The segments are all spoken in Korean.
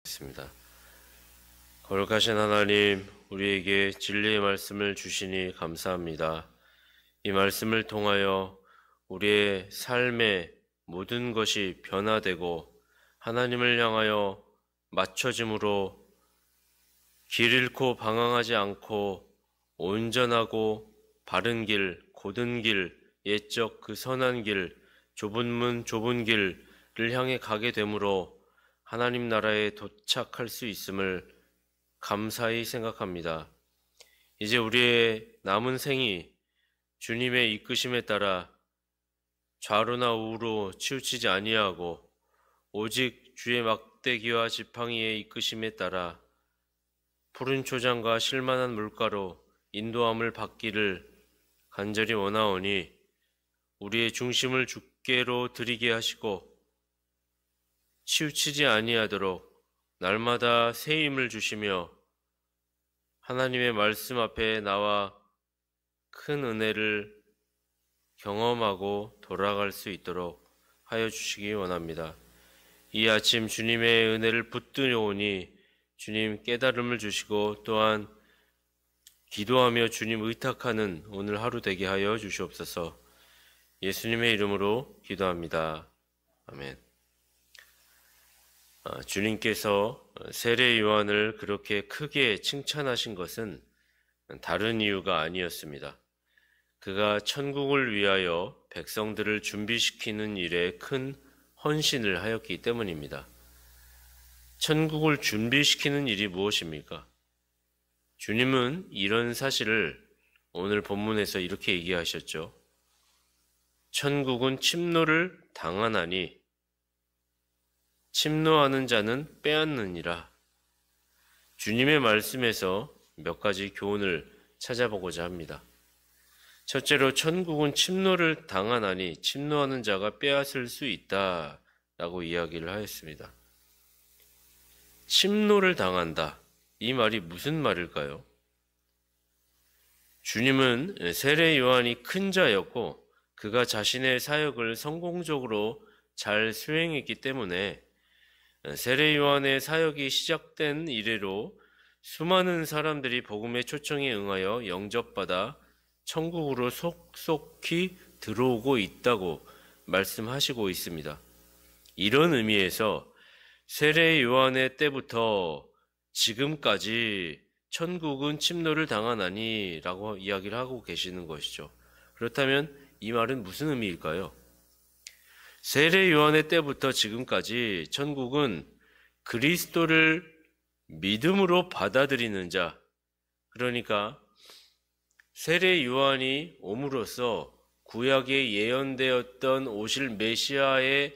있습니다. 거룩하신 하나님, 우리에게 진리의 말씀을 주시니 감사합니다. 이 말씀을 통하여 우리의 삶의 모든 것이 변화되고 하나님을 향하여 맞춰짐으로 길 잃고 방황하지 않고 온전하고 바른 길, 곧은 길, 옛적 그 선한 길, 좁은 문, 좁은 길을 향해 가게 되므로 하나님 나라에 도착할 수 있음을 감사히 생각합니다. 이제 우리의 남은 생이 주님의 이끄심에 따라 좌로나 우로 치우치지 아니하고 오직 주의 막대기와 지팡이의 이끄심에 따라 푸른 초장과 실만한 물가로 인도함을 받기를 간절히 원하오니 우리의 중심을 주께로 드리게 하시고 치우치지 아니하도록 날마다 새 힘을 주시며 하나님의 말씀 앞에 나와 큰 은혜를 경험하고 돌아갈 수 있도록 하여 주시기 원합니다. 이 아침 주님의 은혜를 붙들어오니 주님 깨달음을 주시고 또한 기도하며 주님 의탁하는 오늘 하루 되게 하여 주시옵소서. 예수님의 이름으로 기도합니다. 아멘. 주님께서 세례 요한을 그렇게 크게 칭찬하신 것은 다른 이유가 아니었습니다. 그가 천국을 위하여 백성들을 준비시키는 일에 큰 헌신을 하였기 때문입니다. 천국을 준비시키는 일이 무엇입니까? 주님은 이런 사실을 오늘 본문에서 이렇게 얘기하셨죠. 천국은 침노를 당하나니 침노하는 자는 빼앗느니라. 주님의 말씀에서 몇 가지 교훈을 찾아보고자 합니다. 첫째로 천국은 침노를 당하나니 침노하는 자가 빼앗을 수 있다라고 이야기를 하였습니다. 침노를 당한다. 이 말이 무슨 말일까요? 주님은 세례 요한이 큰 자였고 그가 자신의 사역을 성공적으로 잘 수행했기 때문에 세례 요한의 사역이 시작된 이래로 수많은 사람들이 복음의 초청에 응하여 영접받아 천국으로 속속히 들어오고 있다고 말씀하시고 있습니다. 이런 의미에서 세례 요한의 때부터 지금까지 천국은 침노를 당하나니 라고 이야기를 하고 계시는 것이죠. 그렇다면 이 말은 무슨 의미일까요? 세례 요한의 때부터 지금까지 천국은 그리스도를 믿음으로 받아들이는 자, 그러니까 세례 요한이 옴으로써 구약에 예언되었던 오실 메시아의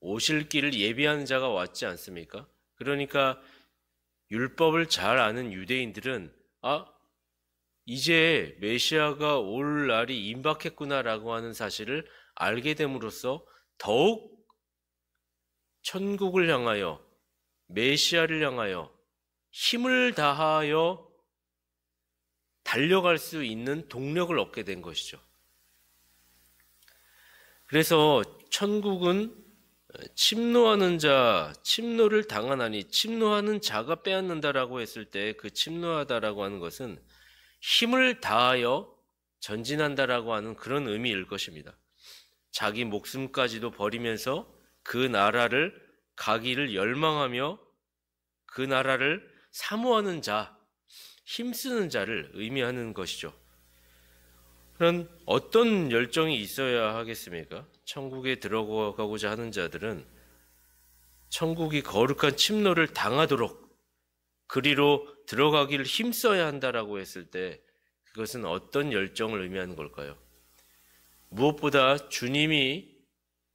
오실 길을 예비하는 자가 왔지 않습니까? 그러니까 율법을 잘 아는 유대인들은 이제 메시아가 올 날이 임박했구나라고 하는 사실을 알게 됨으로써 더욱 천국을 향하여 메시아를 향하여 힘을 다하여 달려갈 수 있는 동력을 얻게 된 것이죠. 그래서 천국은 침노하는 자, 침노를 당하나니 침노하는 자가 빼앗는다라고 했을 때 그 침노하다라고 하는 것은 힘을 다하여 전진한다라고 하는 그런 의미일 것입니다. 자기 목숨까지도 버리면서 그 나라를 가기를 열망하며 그 나라를 사모하는 자, 힘쓰는 자를 의미하는 것이죠. 그런 어떤 열정이 있어야 하겠습니까? 천국에 들어가고자 하는 자들은 천국이 거룩한 침노를 당하도록 그리로 들어가기를 힘써야 한다라고 했을 때 그것은 어떤 열정을 의미하는 걸까요? 무엇보다 주님이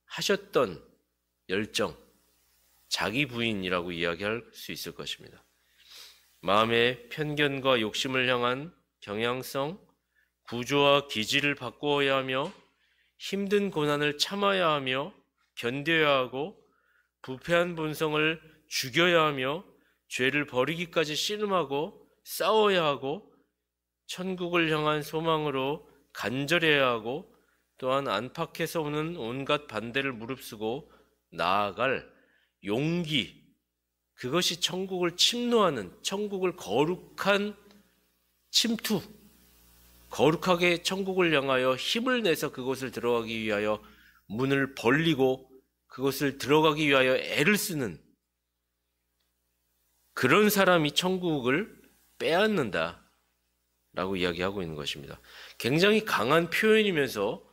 하셨던 열정, 자기 부인이라고 이야기할 수 있을 것입니다. 마음의 편견과 욕심을 향한 경향성, 구조와 기질을 바꾸어야 하며 힘든 고난을 참아야 하며 견뎌야 하고 부패한 본성을 죽여야 하며 죄를 버리기까지 씨름하고 싸워야 하고 천국을 향한 소망으로 간절해야 하고 또한 안팎에서 오는 온갖 반대를 무릅쓰고 나아갈 용기, 그것이 천국을 침노하는, 천국을 거룩한 침투, 거룩하게 천국을 향하여 힘을 내서 그곳을 들어가기 위하여 문을 벌리고 그것을 들어가기 위하여 애를 쓰는 그런 사람이 천국을 빼앗는다 라고 이야기하고 있는 것입니다. 굉장히 강한 표현이면서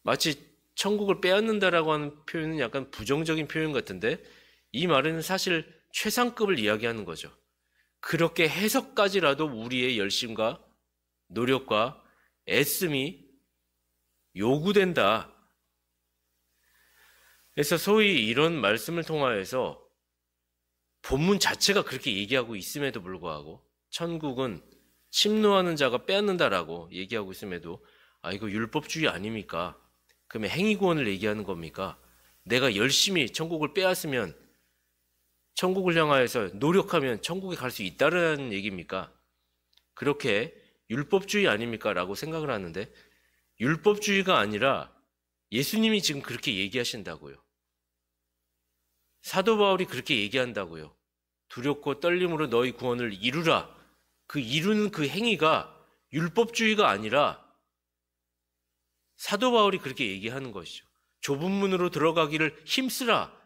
마치 천국을 빼앗는다라고 하는 표현은 약간 부정적인 표현 같은데, 이 말은 사실 최상급을 이야기하는 거죠. 그렇게 해석까지라도 우리의 열심과 노력과 애씀이 요구된다. 그래서 소위 이런 말씀을 통하여서 본문 자체가 그렇게 얘기하고 있음에도 불구하고, 천국은 침노하는 자가 빼앗는다라고 얘기하고 있음에도, 이거 율법주의 아닙니까? 그러면 행위구원을 얘기하는 겁니까? 내가 열심히 천국을 빼앗으면, 천국을 향하여서 노력하면 천국에 갈 수 있다는 얘기입니까? 그렇게 율법주의 아닙니까? 라고 생각을 하는데, 율법주의가 아니라 예수님이 지금 그렇게 얘기하신다고요. 사도 바울이 그렇게 얘기한다고요. 두렵고 떨림으로 너희 구원을 이루라. 그 이루는 그 행위가 율법주의가 아니라 사도 바울이 그렇게 얘기하는 것이죠. 좁은 문으로 들어가기를 힘쓰라.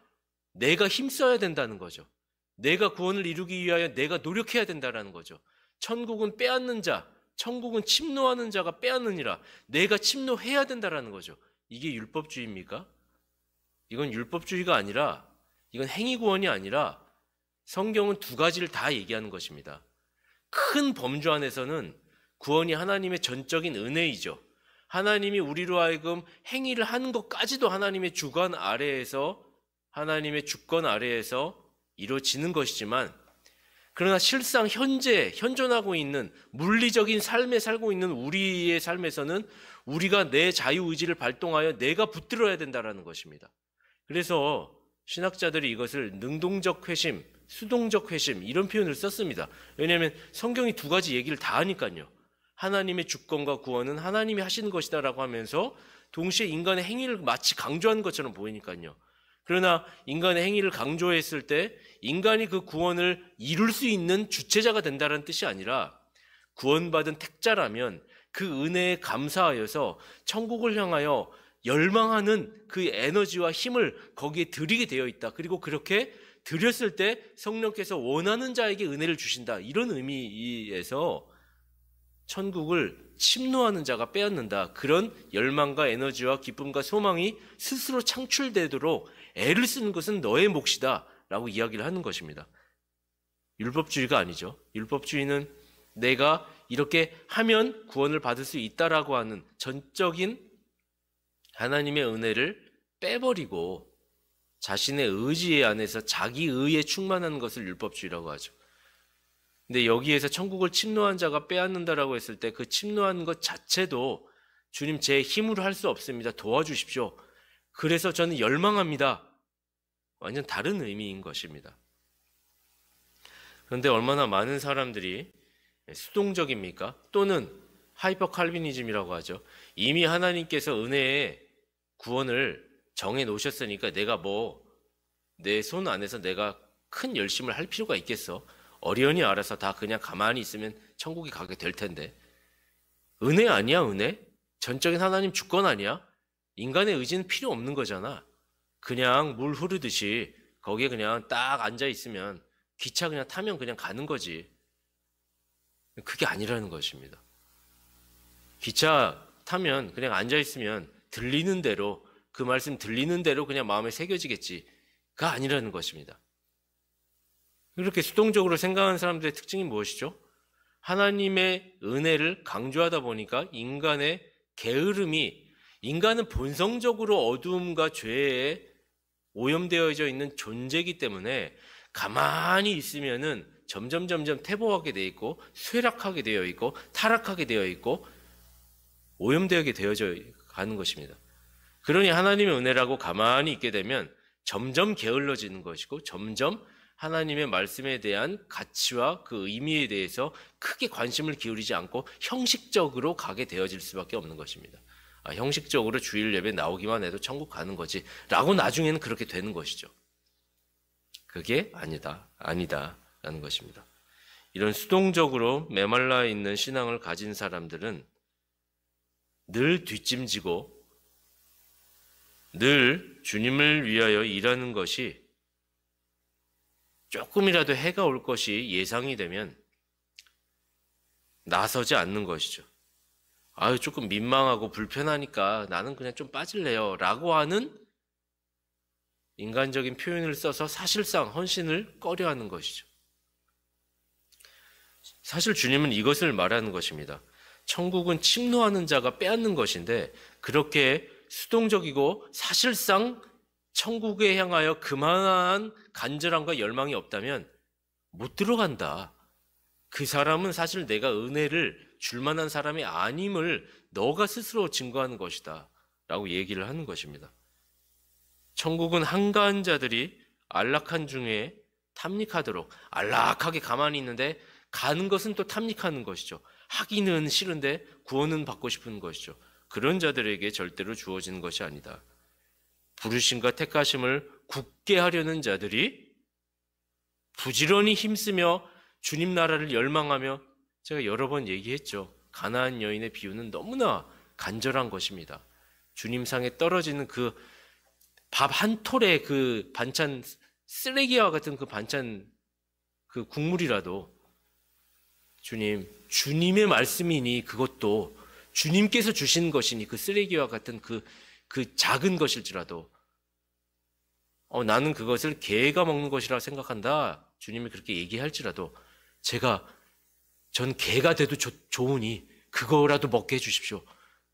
내가 힘써야 된다는 거죠. 내가 구원을 이루기 위하여 내가 노력해야 된다는 거죠. 천국은 빼앗는 자, 천국은 침노하는 자가 빼앗느니라. 내가 침노해야 된다는 거죠. 이게 율법주의입니까? 이건 율법주의가 아니라, 이건 행위구원이 아니라 성경은 두 가지를 다 얘기하는 것입니다. 큰 범주 안에서는 구원이 하나님의 전적인 은혜이죠. 하나님이 우리로 하여금 행위를 하는 것까지도 하나님의 주권 아래에서, 하나님의 주권 아래에서 이루어지는 것이지만, 그러나 실상 현존하고 있는 물리적인 삶에 살고 있는 우리의 삶에서는 우리가 내 자유의지를 발동하여 내가 붙들어야 된다는 것입니다. 그래서 신학자들이 이것을 능동적 회심, 수동적 회심 이런 표현을 썼습니다. 왜냐하면 성경이 두 가지 얘기를 다 하니까요. 하나님의 주권과 구원은 하나님이 하시는 것이다라고 하면서 동시에 인간의 행위를 마치 강조하는 것처럼 보이니까요. 그러나 인간의 행위를 강조했을 때 인간이 그 구원을 이룰 수 있는 주체자가 된다는 뜻이 아니라, 구원받은 택자라면 그 은혜에 감사하여서 천국을 향하여 열망하는 그 에너지와 힘을 거기에 들이게 되어 있다. 그리고 그렇게 드렸을 때 성령께서 원하는 자에게 은혜를 주신다. 이런 의미에서 천국을 침노하는 자가 빼앗는다. 그런 열망과 에너지와 기쁨과 소망이 스스로 창출되도록 애를 쓰는 것은 너의 몫이다 라고 이야기를 하는 것입니다. 율법주의가 아니죠. 율법주의는 내가 이렇게 하면 구원을 받을 수 있다라고 하는 전적인 하나님의 은혜를 빼버리고 자신의 의지 안에서 자기 의에 충만하는 것을 율법주의라고 하죠. 근데 여기에서 천국을 침노한 자가 빼앗는다라고 했을 때 그 침노하는 것 자체도 주님 제 힘으로 할 수 없습니다. 도와주십시오. 그래서 저는 열망합니다. 완전 다른 의미인 것입니다. 그런데 얼마나 많은 사람들이 수동적입니까? 또는 하이퍼 칼비니즘이라고 하죠. 이미 하나님께서 은혜의 구원을 정해 놓으셨으니까 내가 내 손 안에서 내가 큰 열심을 할 필요가 있겠어? 어련히 알아서 다 그냥 가만히 있으면 천국에 가게 될 텐데. 은혜 아니야, 은혜? 전적인 하나님 주권 아니야? 인간의 의지는 필요 없는 거잖아. 그냥 물 흐르듯이 거기에 그냥 딱 앉아 있으면, 기차 그냥 타면 그냥 가는 거지. 그게 아니라는 것입니다. 기차 타면 그냥 앉아 있으면 들리는 대로, 그 말씀 들리는 대로 그냥 마음에 새겨지겠지가 아니라는 것입니다. 이렇게 수동적으로 생각하는 사람들의 특징이 무엇이죠? 하나님의 은혜를 강조하다 보니까 인간의 게으름이, 인간은 본성적으로 어두움과 죄에 오염되어져 있는 존재이기 때문에 가만히 있으면은 점점 퇴보하게 되어 있고, 쇠락하게 되어 있고, 타락하게 되어 있고, 오염되게 되어져 가는 것입니다. 그러니 하나님의 은혜라고 가만히 있게 되면 점점 게을러지는 것이고, 점점 하나님의 말씀에 대한 가치와 그 의미에 대해서 크게 관심을 기울이지 않고 형식적으로 가게 되어질 수밖에 없는 것입니다. 형식적으로 주일 예배 나오기만 해도 천국 가는 거지 라고 나중에는 그렇게 되는 것이죠. 그게 아니다라는 것입니다. 이런 수동적으로 메말라 있는 신앙을 가진 사람들은 늘 뒷짐지고 늘 주님을 위하여 일하는 것이 조금이라도 해가 올 것이 예상이 되면 나서지 않는 것이죠. 아유, 조금 민망하고 불편하니까 나는 그냥 좀 빠질래요 라고 하는 인간적인 표현을 써서 사실상 헌신을 꺼려하는 것이죠. 사실 주님은 이것을 말하는 것입니다. 천국은 침노하는 자가 빼앗는 것인데 그렇게 수동적이고 사실상 천국에 향하여 그만한 간절함과 열망이 없다면 못 들어간다. 그 사람은 사실 내가 은혜를 줄 만한 사람이 아님을 너가 스스로 증거하는 것이다 라고 얘기를 하는 것입니다. 천국은 한가한 자들이 안락한 중에 탐닉하도록, 안락하게 가만히 있는데 가는 것은 또 탐닉하는 것이죠. 하기는 싫은데 구원은 받고 싶은 것이죠. 그런 자들에게 절대로 주어지는 것이 아니다. 부르심과 택하심을 굳게 하려는 자들이 부지런히 힘쓰며 주님 나라를 열망하며, 제가 여러 번 얘기했죠. 가나안 여인의 비유는 너무나 간절한 것입니다. 주님 상에 떨어지는 그 밥 한 톨의 그 반찬, 쓰레기와 같은 그 반찬, 그 국물이라도 주님의 말씀이니 그것도 주님께서 주신 것이니 그 쓰레기와 같은 그 작은 것일지라도 나는 그것을 개가 먹는 것이라 생각한다. 주님이 그렇게 얘기할지라도 전 개가 돼도 좋으니 그거라도 먹게 해주십시오.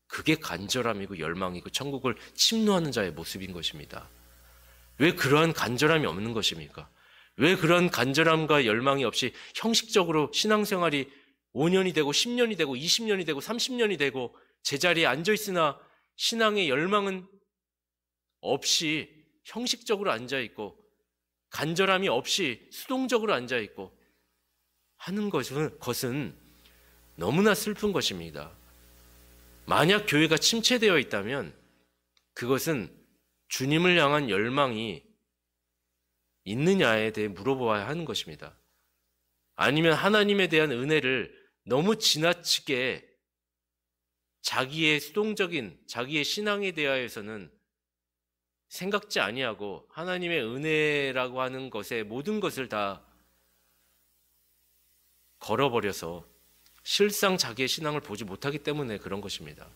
그게 간절함이고 열망이고 천국을 침노하는 자의 모습인 것입니다. 왜 그러한 간절함이 없는 것입니까? 왜 그런 간절함과 열망이 없이 형식적으로 신앙생활이 5년이 되고 10년이 되고 20년이 되고 30년이 되고 제자리에 앉아있으나 신앙의 열망은 없이 형식적으로 앉아있고 간절함이 없이 수동적으로 앉아있고 하는 것은 너무나 슬픈 것입니다. 만약 교회가 침체되어 있다면 그것은 주님을 향한 열망이 있느냐에 대해 물어보아야 하는 것입니다. 아니면 하나님에 대한 은혜를 너무 지나치게 자기의 수동적인 자기의 신앙에 대하여서는 생각지 아니하고 하나님의 은혜라고 하는 것에 모든 것을 다 걸어버려서 실상 자기의 신앙을 보지 못하기 때문에 그런 것입니다.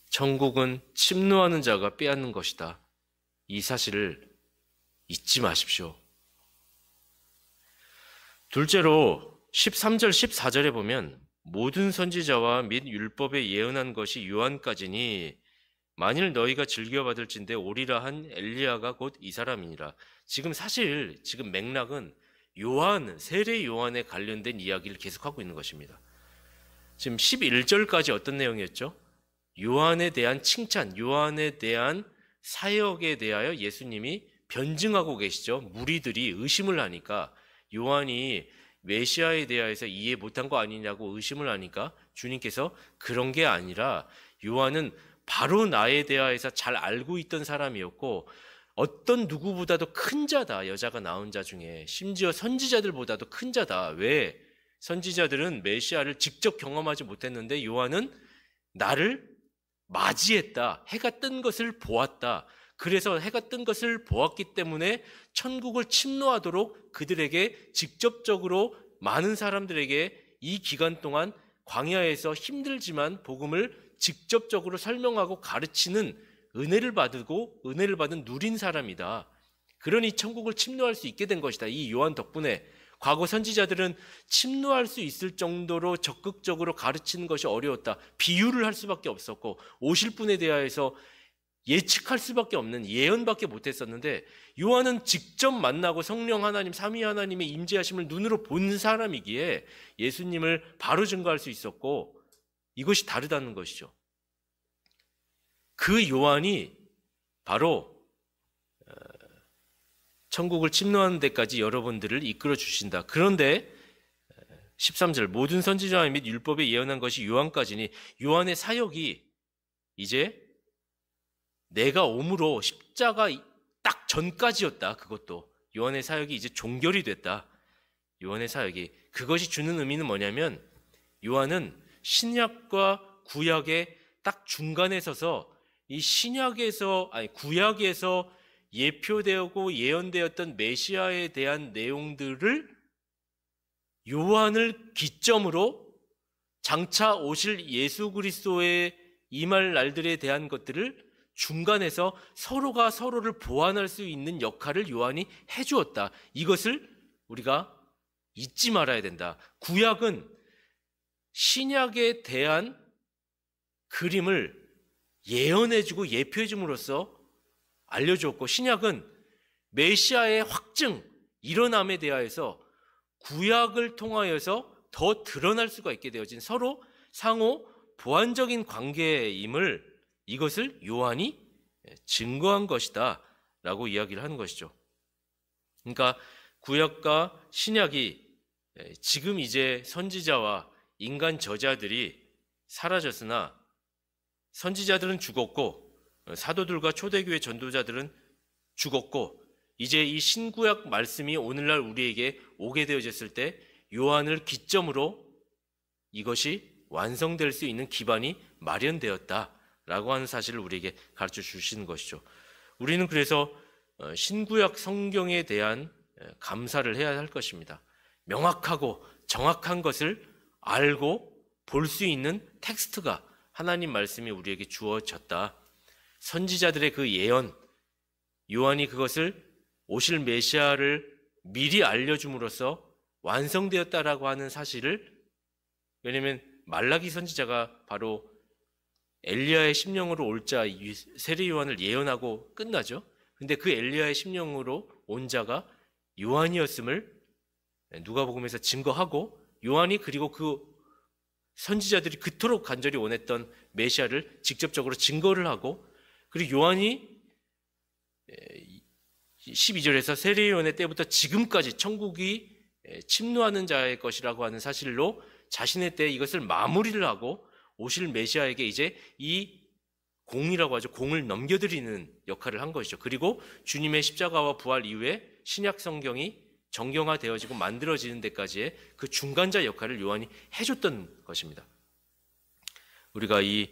천국은 침노하는 자가 빼앗는 것이다. 이 사실을 잊지 마십시오. 둘째로 13절 14절에 보면 모든 선지자와 및 율법에 예언한 것이 요한까지니 만일 너희가 즐겨받을진대 오리라 한 엘리야가 곧 이 사람이니라. 지금 맥락은 세례 요한에 관련된 이야기를 계속하고 있는 것입니다. 지금 11절까지 어떤 내용이었죠? 요한에 대한 칭찬, 요한에 대한 사역에 대하여 예수님이 변증하고 계시죠. 무리들이 의심을 하니까, 요한이 메시아에 대하여서 이해 못한 거 아니냐고 의심을 하니까 주님께서 그런 게 아니라 요한은 바로 나에 대하여서 잘 알고 있던 사람이었고 어떤 누구보다도 큰 자다. 여자가 낳은 자 중에 심지어 선지자들보다도 큰 자다. 왜? 선지자들은 메시아를 직접 경험하지 못했는데 요한은 나를 맞이했다. 해가 뜬 것을 보았다. 그래서 해가 뜬 것을 보았기 때문에 천국을 침노하도록 그들에게 직접적으로 많은 사람들에게 이 기간 동안 광야에서 힘들지만 복음을 직접적으로 설명하고 가르치는 은혜를 받은 누린 사람이다. 그러니 천국을 침노할 수 있게 된 것이다. 이 요한 덕분에. 과거 선지자들은 침노할 수 있을 정도로 적극적으로 가르치는 것이 어려웠다. 비유를 할 수밖에 없었고 오실 분에 대하여서 예측할 수밖에 없는 예언밖에 못했었는데 요한은 직접 만나고 성령 하나님, 삼위 하나님의 임재하심을 눈으로 본 사람이기에 예수님을 바로 증거할 수 있었고 이것이 다르다는 것이죠. 그 요한이 바로 천국을 침노하는 데까지 여러분들을 이끌어 주신다. 그런데 13절 모든 선지자 및 율법에 예언한 것이 요한까지니 요한의 사역이 이제 내가 옴으로 십자가 딱 전까지였다. 그것도 요한의 사역이 이제 종결이 됐다. 요한의 사역이 그것이 주는 의미는 뭐냐면 요한은 신약과 구약의 딱 중간에 서서 이 구약에서 예표되고 예언되었던 메시아에 대한 내용들을 요한을 기점으로 장차 오실 예수 그리스도의 임할 날들에 대한 것들을 중간에서 서로가 서로를 보완할 수 있는 역할을 요한이 해주었다. 이것을 우리가 잊지 말아야 된다. 구약은 신약에 대한 그림을 예언해주고 예표해줌으로써 알려주었고, 신약은 메시아의 확증, 일어남에 대하여서 구약을 통하여서 더 드러날 수가 있게 되어진 서로 상호 보완적인 관계임을 이것을 요한이 증거한 것이다 라고 이야기를 하는 것이죠. 그러니까 구약과 신약이 지금 이제 선지자와 인간 저자들이 사라졌으나 선지자들은 죽었고 사도들과 초대교회 전도자들은 죽었고 이제 이 신구약 말씀이 오늘날 우리에게 오게 되어졌을 때 요한을 기점으로 이것이 완성될 수 있는 기반이 마련되었다라고 하는 사실을 우리에게 가르쳐 주시는 것이죠. 우리는 그래서 신구약 성경에 대한 감사를 해야 할 것입니다. 명확하고 정확한 것을 알고 볼 수 있는 텍스트가 하나님 말씀이 우리에게 주어졌다. 선지자들의 그 예언, 요한이 그것을 오실 메시아를 미리 알려줌으로써 완성되었다라고 하는 사실을, 왜냐하면 말라기 선지자가 바로 엘리야의 심령으로 올 자 세례 요한을 예언하고 끝나죠. 근데 그 엘리야의 심령으로 온 자가 요한이었음을 누가복음에서 증거하고, 요한이 그리고 그 선지자들이 그토록 간절히 원했던 메시아를 직접적으로 증거를 하고, 그리고 요한이 12절에서 세례 요한의 때부터 지금까지 천국이 침노하는 자의 것이라고 하는 사실로 자신의 때에 이것을 마무리를 하고 오실 메시아에게 이제 이 공이라고 하죠. 공을 넘겨드리는 역할을 한 것이죠. 그리고 주님의 십자가와 부활 이후에 신약 성경이 정경화되어지고 만들어지는 데까지의 그 중간자 역할을 요한이 해줬던 것입니다. 우리가 이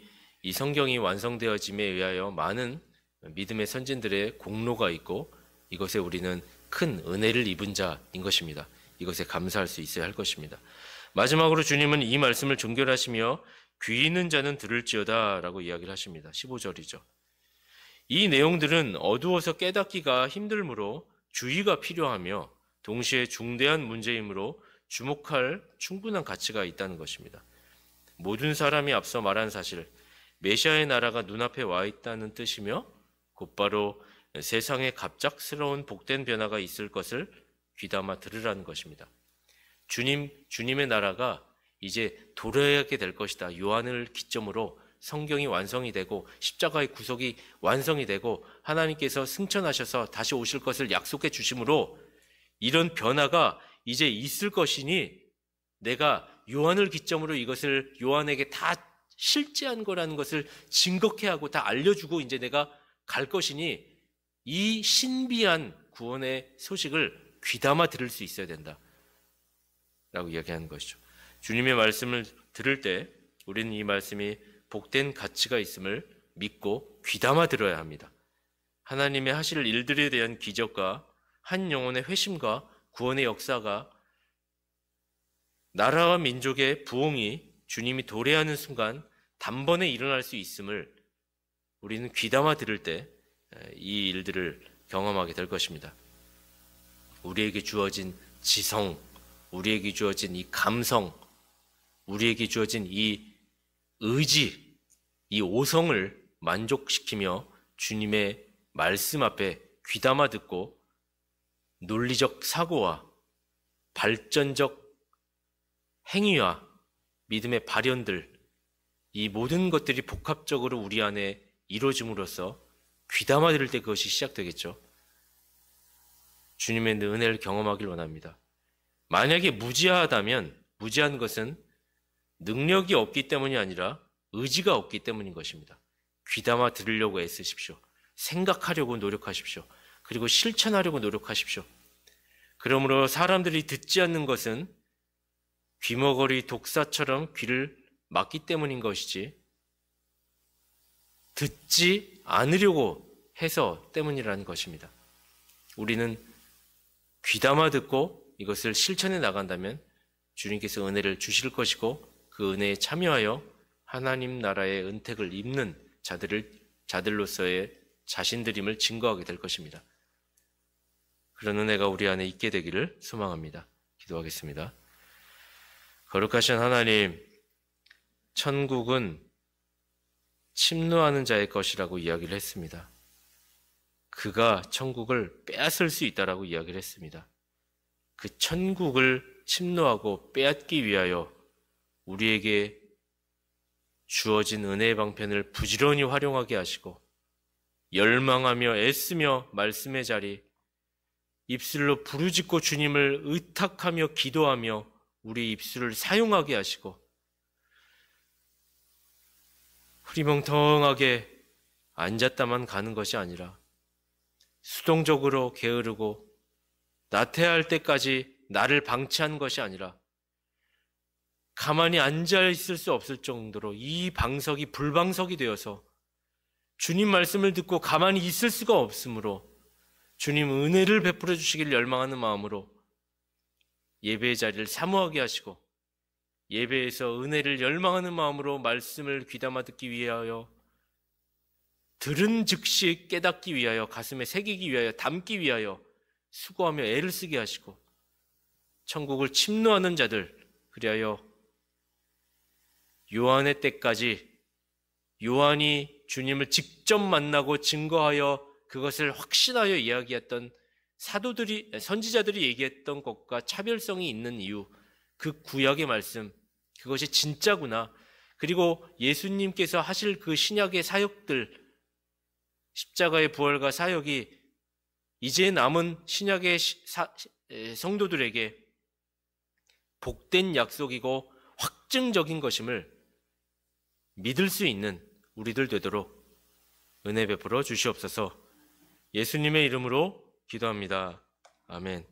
성경이 완성되어짐에 의하여 많은 믿음의 선진들의 공로가 있고 이것에 우리는 큰 은혜를 입은 자인 것입니다. 이것에 감사할 수 있어야 할 것입니다. 마지막으로 주님은 이 말씀을 종결하시며 귀 있는 자는 들을지어다 라고 이야기를 하십니다. 15절이죠. 이 내용들은 어두워서 깨닫기가 힘들므로 주의가 필요하며 동시에 중대한 문제이므로 주목할 충분한 가치가 있다는 것입니다. 모든 사람이 앞서 말한 사실, 메시아의 나라가 눈앞에 와 있다는 뜻이며 곧바로 세상에 갑작스러운 복된 변화가 있을 것을 귀담아 들으라는 것입니다. 주님의 나라가 이제 도래하게 될 것이다. 요한을 기점으로 성경이 완성이 되고 십자가의 구속이 완성이 되고 하나님께서 승천하셔서 다시 오실 것을 약속해 주심으로 이런 변화가 이제 있을 것이니 내가 요한을 기점으로 이것을 요한에게 다 실제한 거라는 것을 증거케 하고 다 알려주고 이제 내가 갈 것이니 이 신비한 구원의 소식을 귀담아 들을 수 있어야 된다 라고 이야기하는 것이죠. 주님의 말씀을 들을 때 우리는 이 말씀이 복된 가치가 있음을 믿고 귀담아 들어야 합니다. 하나님의 하실 일들에 대한 기적과 한 영혼의 회심과 구원의 역사가 나라와 민족의 부흥이 주님이 도래하는 순간 단번에 일어날 수 있음을 우리는 귀담아 들을 때 이 일들을 경험하게 될 것입니다. 우리에게 주어진 지성, 우리에게 주어진 이 감성, 우리에게 주어진 이 의지, 이 오성을 만족시키며 주님의 말씀 앞에 귀담아 듣고 논리적 사고와 발전적 행위와 믿음의 발현들, 이 모든 것들이 복합적으로 우리 안에 이루어짐으로써 귀담아 들을 때 그것이 시작되겠죠. 주님의 은혜를 경험하길 원합니다. 만약에 무지하다면 무지한 것은 능력이 없기 때문이 아니라 의지가 없기 때문인 것입니다. 귀담아 들으려고 애쓰십시오. 생각하려고 노력하십시오. 그리고 실천하려고 노력하십시오. 그러므로 사람들이 듣지 않는 것은 귀머거리 독사처럼 귀를 막기 때문인 것이지 듣지 않으려고 해서 때문이라는 것입니다. 우리는 귀담아 듣고 이것을 실천해 나간다면 주님께서 은혜를 주실 것이고 그 은혜에 참여하여 하나님 나라의 은택을 입는 자들로서의 자신들임을 증거하게 될 것입니다. 그런 은혜가 우리 안에 있게 되기를 소망합니다. 기도하겠습니다. 거룩하신 하나님, 천국은 침노하는 자의 것이라고 이야기를 했습니다. 그가 천국을 빼앗을 수 있다라고 이야기를 했습니다. 그 천국을 침노하고 빼앗기 위하여 우리에게 주어진 은혜의 방편을 부지런히 활용하게 하시고 열망하며 애쓰며 말씀의 자리, 입술로 부르짖고 주님을 의탁하며 기도하며 우리 입술을 사용하게 하시고 흐리멍텅하게 앉았다만 가는 것이 아니라 수동적으로 게으르고 나태할 때까지 나를 방치한 것이 아니라 가만히 앉아 있을 수 없을 정도로 이 방석이 불방석이 되어서 주님 말씀을 듣고 가만히 있을 수가 없으므로 주님 은혜를 베풀어 주시길 열망하는 마음으로 예배의 자리를 사모하게 하시고 예배에서 은혜를 열망하는 마음으로 말씀을 귀담아 듣기 위하여 들은 즉시 깨닫기 위하여 가슴에 새기기 위하여 담기 위하여 수고하며 애를 쓰게 하시고 천국을 침노하는 자들 그리하여 요한의 때까지 요한이 주님을 직접 만나고 증거하여 그것을 확신하여 이야기했던 선지자들이 얘기했던 것과 차별성이 있는 이유, 그 구약의 말씀, 그것이 진짜구나. 그리고 예수님께서 하실 그 신약의 사역들, 십자가의 부활과 사역이 이제 남은 신약의 성도들에게 복된 약속이고 확증적인 것임을 믿을 수 있는 우리들 되도록 은혜 베풀어 주시옵소서. 예수님의 이름으로 기도합니다. 아멘.